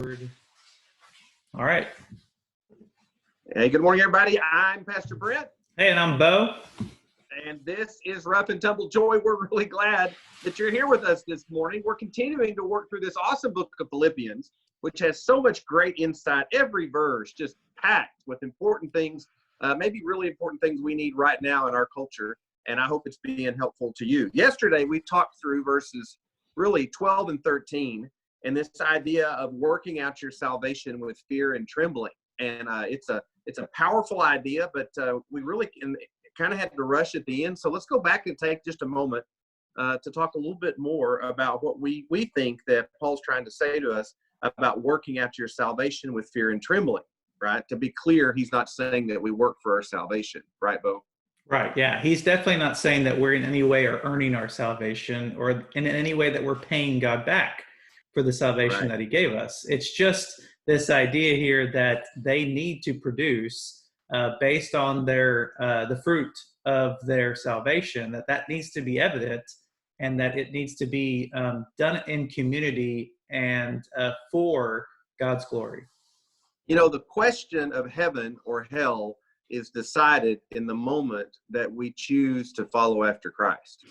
Word. All right. Hey, good morning, everybody. I'm Pastor Brent. Hey, and I'm Bo. And this is Rough and Tumble Joy. We're really glad that you're here with us this morning. We're continuing to work through this awesome book of Philippians, which has so much great insight. Every verse just packed with important things, maybe really important things we need right now in our culture. And I hope it's being helpful to you. Yesterday, we talked through verses really 12 and 13, and this idea of working out your salvation with fear and trembling. And it's a powerful idea, but we really kind of had to rush at the end. So let's go back and take just a moment to talk a little bit more about what we think that Paul's trying to say to us about working out your salvation with fear and trembling, right? To be clear, he's not saying that we work for our salvation, right, Bo? Right, yeah. He's definitely not saying that we're in any way are earning our salvation or in any way that we're paying God back for the salvation that he gave us. It's just this idea here that they need to produce based on their the fruit of their salvation, that needs to be evident, and that it needs to be done in community and for God's glory. You know, the question of heaven or hell is decided in the moment that we choose to follow after Christ,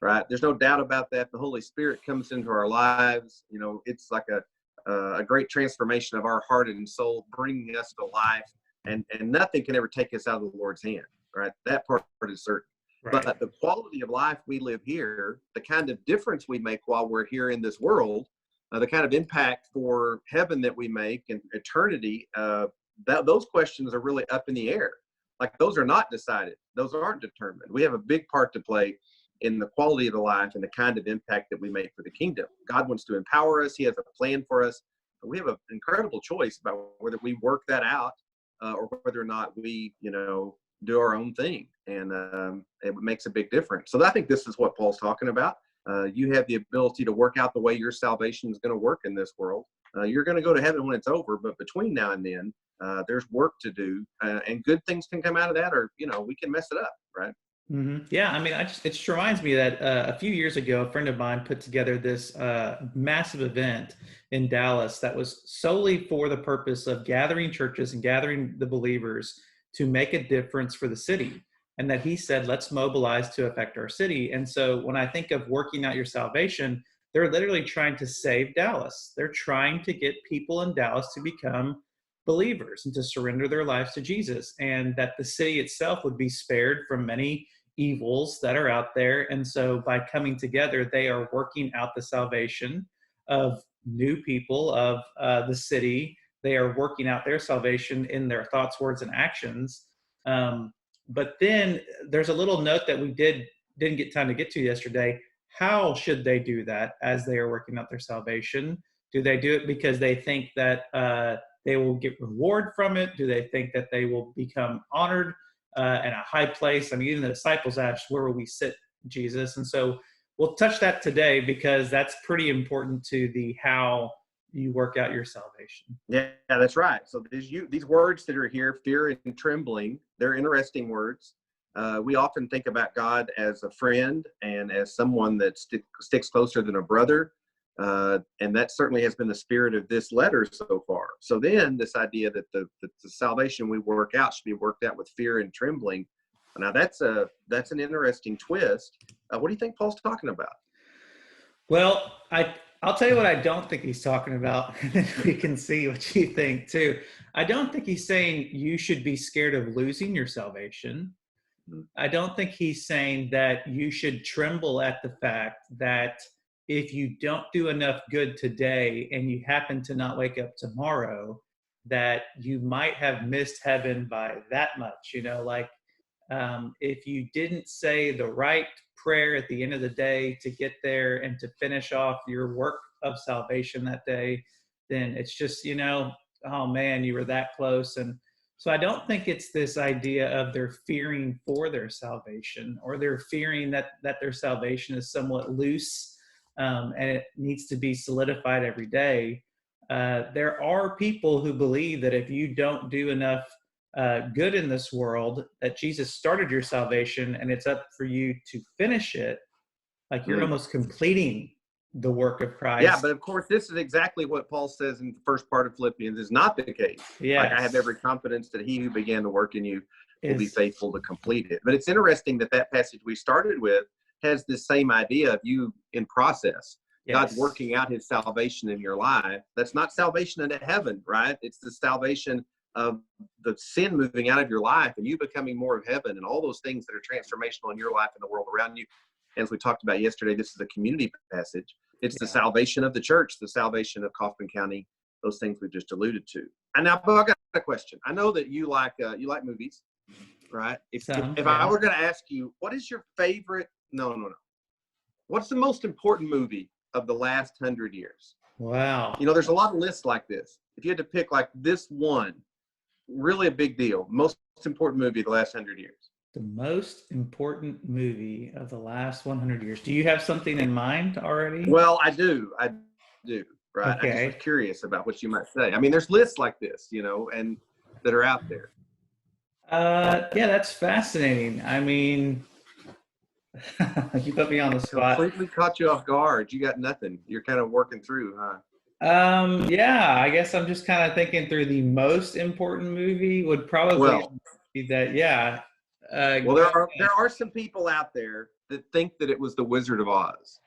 right? There's no doubt about that. The Holy Spirit comes into our lives. You know, it's like a great transformation of our heart and soul, bringing us to life, and nothing can ever take us out of the Lord's hand, right? That part is certain. Right. But the quality of life we live here, the kind of difference we make while we're here in this world, the kind of impact for heaven that we make and eternity, those questions are really up in the air. Like, those are not decided. Those aren't determined. We have a big part to play in the quality of the life and the kind of impact that we make for the kingdom. God wants to empower us. He has a plan for us. We have an incredible choice about whether we work that out or whether or not we, do our own thing. And it makes a big difference. So I think this is what Paul's talking about. You have the ability to work out the way your salvation is going to work in this world. You're going to go to heaven when it's over, but between now and then, there's work to do, and good things can come out of that, or, we can mess it up, right? Mm-hmm. Yeah, I mean, it just reminds me that a few years ago, a friend of mine put together this massive event in Dallas that was solely for the purpose of gathering churches and gathering the believers to make a difference for the city. And that he said, let's mobilize to affect our city. And so when I think of working out your salvation, they're literally trying to save Dallas. They're trying to get people in Dallas to become believers and to surrender their lives to Jesus, and that the city itself would be spared from many evils that are out there. And so by coming together, they are working out the salvation of new people of the city. They are working out their salvation in their thoughts, words, and actions. But then there's a little note that we didn't get time to get to yesterday. How should they do that as they are working out their salvation? Do they do it because they think that they will get reward from it? Do they think that they will become honored in a high place? I mean, even the disciples asked, where will we sit, Jesus? And so we'll touch that today, because that's pretty important to the how you work out your salvation. Yeah, that's right. So these words that are here, fear and trembling, they're interesting words. We often think about God as a friend and as someone that sticks closer than a brother. And that certainly has been the spirit of this letter so far. So then this idea that the salvation we work out should be worked out with fear and trembling. Now that's an interesting twist. What do you think Paul's talking about? Well, I'll tell you what I don't think he's talking about, and we can see what you think too. I don't think he's saying you should be scared of losing your salvation. I don't think he's saying that you should tremble at the fact that if you don't do enough good today and you happen to not wake up tomorrow, that you might have missed heaven by that much. If you didn't say the right prayer at the end of the day to get there and to finish off your work of salvation that day, then it's just, oh man, you were that close. And so I don't think it's this idea of they're fearing for their salvation, or they're fearing that their salvation is somewhat loose and it needs to be solidified every day. There are people who believe that if you don't do enough good in this world, that Jesus started your salvation and it's up for you to finish it. Like you're almost completing the work of Yeah, Christ. but of course, this is exactly what Paul says in the first part of Philippians is not the case. Like, I have Yes, every confidence that he who began the work in you will be is faithful to complete it. But it's interesting that that passage we started with has this same idea of you in process. God's yes, working out his salvation in your life. That's not salvation into heaven, right? It's the salvation of the sin moving out of your life and you becoming more of heaven and all those things that are transformational in your life and the world around you. As we talked about yesterday, this is a community passage. It's the yeah. salvation of the church, the salvation of Kaufman County, those things we just alluded to. And now, Bo, I got a question. I know that you like movies, right? If I Yeah. were going to ask you, what is your favorite? No. What's the most important movie of the last 100 years? Wow. You know, there's a lot of lists like this. If you had to pick like this one, really a big deal, most important movie of the last 100 years. The most important movie of the last 100 years. Do you have something in mind already? Well, I do. Right. I just was Okay. curious about what you might say. I mean, there's lists like this, you know, and that are out there. Yeah, that's fascinating. I mean, you put me on the spot. Completely caught you off guard. You got nothing. You're kind of working through, huh? Yeah, I guess I'm just kind of thinking through the most important movie would probably Well, be that, yeah. well, Go there are some people out there that think that it was the Wizard of Oz.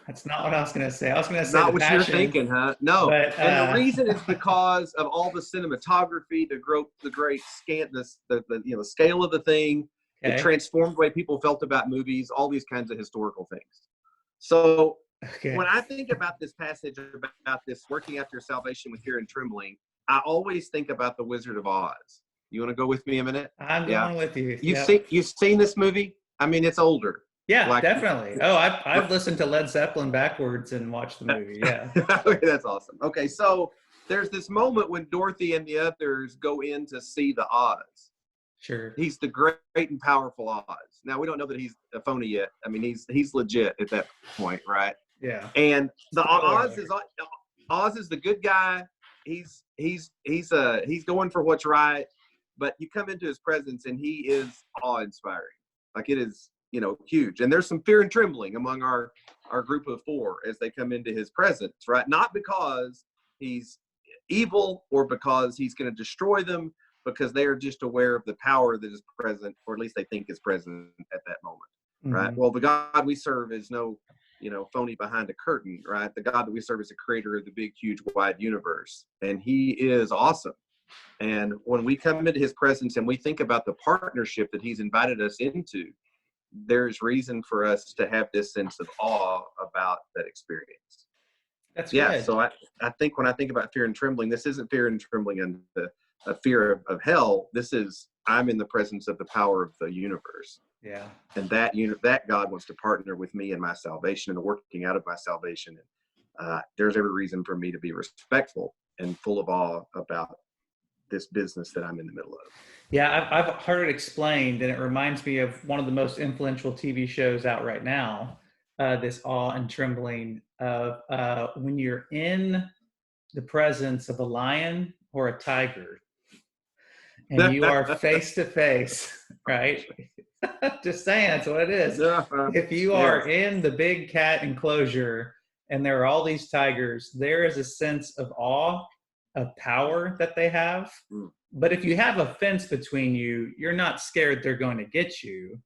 That's not what I was going to say. I was going to say The Not what you're Passion, thinking, huh? No. but And the reason is because of all the cinematography, the great the scale of the thing. It okay. transformed the way people felt about movies, all these kinds of historical things. So Okay. when I think about this passage about this working out your salvation with fear and trembling, I always think about the Wizard of Oz. You want to go with me a minute? I'm Yeah. going with you. You've Yep. seen this movie? I mean, it's older. Yeah, Like, definitely. Oh, I've listened to Led Zeppelin backwards and watched the movie. Yeah. okay, that's awesome. Okay, so there's this moment when Dorothy and the others go in to see the Oz. Sure. He's the great and powerful Oz. Now we don't know that he's a phony yet. I mean, he's legit at that point, right? Yeah. And the Spoiler Oz is the good guy. He's going for what's right, but you come into his presence and he is awe-inspiring. Like, it is, you know, huge. And there's some fear and trembling among our group of four as they come into his presence, right? Not because he's evil or because he's going to destroy them, because they are just aware of the power that is present, or at least they think is present at that moment, right? Mm-hmm. Well, the God we serve is no, you know, phony behind a curtain, right? The God that we serve is the creator of the big, huge, wide universe, and he is awesome. And when we come into his presence and we think about the partnership that he's invited us into, there's reason for us to have this sense of awe about that experience. That's Yeah, good. so I think when I think about fear and trembling, this isn't fear and trembling and a fear of hell. This is, I'm in the presence of the power of the universe. Yeah. And that God wants to partner with me in my salvation and the working out of my salvation. There's every reason for me to be respectful and full of awe about this business that I'm in the middle of. Yeah, I've heard it explained, and it reminds me of one of the most influential TV shows out right now. This awe and trembling of when you're in the presence of a lion or a tiger, and you are face to face, right? Just saying, that's what it is. If you Yes. are in the big cat enclosure and there are all these tigers, there is a sense of awe, of power that they have. Mm. But if you have a fence between you, you're not scared they're going to get you.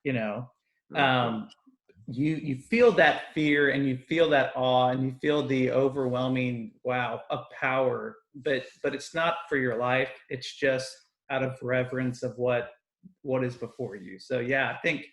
You know, Mm-hmm. you feel that fear and you feel that awe and you feel the overwhelming wow of power. But it's not for your life. It's just out of reverence of what is before you. So yeah, I think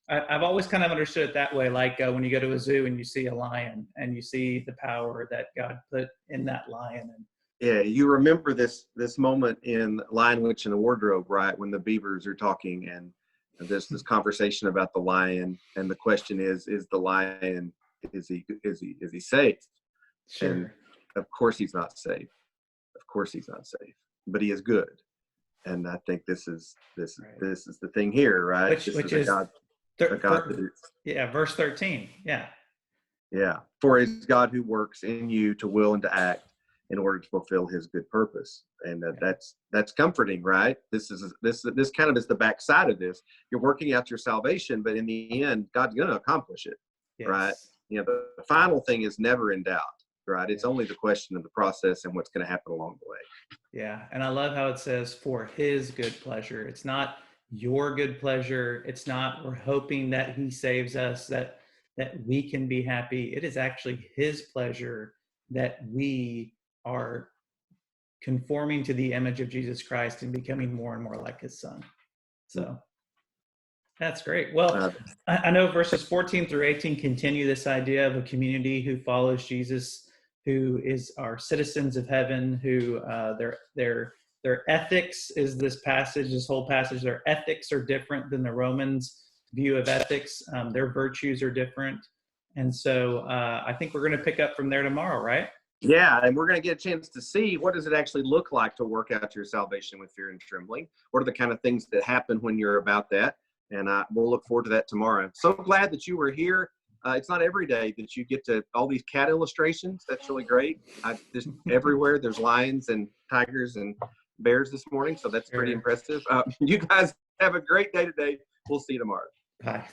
I've always kind of understood it that way. Like when you go to a zoo and you see a lion and you see the power that God put in that lion. And Yeah, you remember this moment in Lion, Witch, and the Wardrobe, right? When the beavers are talking and there's this conversation about the lion, and the question is the lion, is he safe? And sure, of course he's not safe. Of course he's not safe, but he is good. And I think this is right. the thing here, right? This Which is is a God that is, yeah, verse 13. Yeah, yeah. For is God who works in you to will and to act in order to fulfill his good purpose. And yeah, that's comforting, right? This kind of is the backside of this. You're working out your salvation, but in the end, God's going to accomplish it, right? yes, the final thing is never in doubt, right? It's only the question of the process and what's going to happen along the way. Yeah. And I love how it says for his good pleasure. It's not your good pleasure. It's not we're hoping that he saves us, that we can be happy. It is actually his pleasure that we are conforming to the image of Jesus Christ and becoming more and more like his son. So that's great. Well, I know verses 14 through 18 continue this idea of a community who follows Jesus, who is our citizens of heaven, who their ethics is this whole passage, their ethics are different than the Romans' view of ethics. Their virtues are different. And so I think we're going to pick up from there tomorrow, right? Yeah, and we're going to get a chance to see what does it actually look like to work out your salvation with fear and trembling. What are the kind of things that happen when you're about that? And we'll look forward to that tomorrow. So glad that you were here. It's not every day that you get to all these cat illustrations. That's really great. Just everywhere there's lions and tigers and bears this morning. So that's pretty impressive. You guys have a great day today. We'll see you tomorrow. Bye.